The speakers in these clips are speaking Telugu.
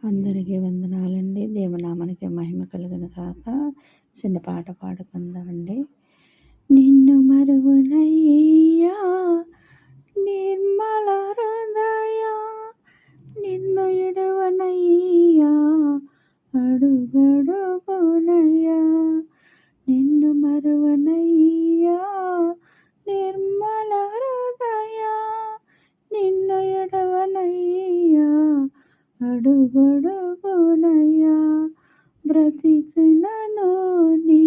అందరికీ వందనాలండి. దేవునామానికి మహిమ కలుగును గాక. చిన్న పాట పాడుకుందామండి. నిన్ను మరువనయ్యా నిర్మల హృదయ, నిన్ను ఎడవనయ్యా అడుగడుగునయ్యా. నిన్ను మరువనయ్యా నిర్మల హృదయ, నిన్ను ఎడవనయ్యా అడుగడుగునయ్యా. బ్రతికినను నీ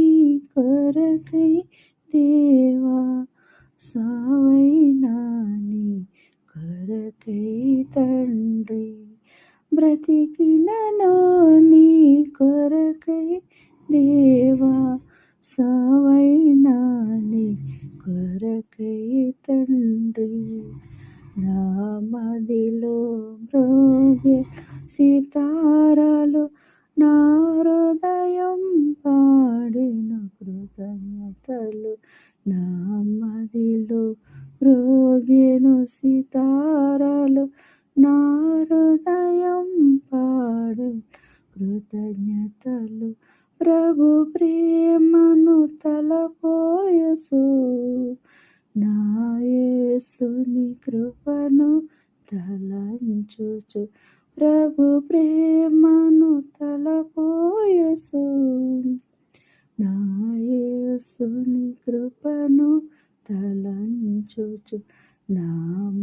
కొరకై దేవా, సావైనా నీ కొరకై తండ్రి. బ్రతికినను నీ కొరకై దేవా, సావైనా నీ కొరకై తండ్రి. నా మదిలో మ్రోగే సితారాలు, నా హృదయం పాడెను కృతజ్ఞతలు. నా మదిలో మ్రోగెను సితారాలు, నా హృదయం పాడెను కృతజ్ఞతలు. ప్రభు ప్రేమను తలపోయసు, నా యేసుని కృపను తలంచుచు. ప్రభు ప్రేమను తలపోయసు, నా యేసుని కృపను తలంచుచు. నా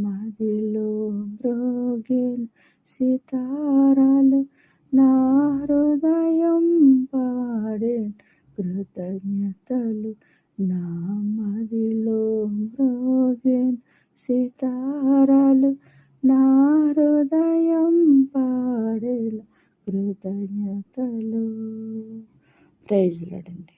మదిలో మ్రోగెను సితారాలు, నా హృదయం పాడెను కృతజ్ఞతలు. నా మదిలో మ్రోగెను సితారాలు, నా హృదయం పాడెను కృతజ్ఞతలు. ప్రైజ్ లార్డ్ అండి.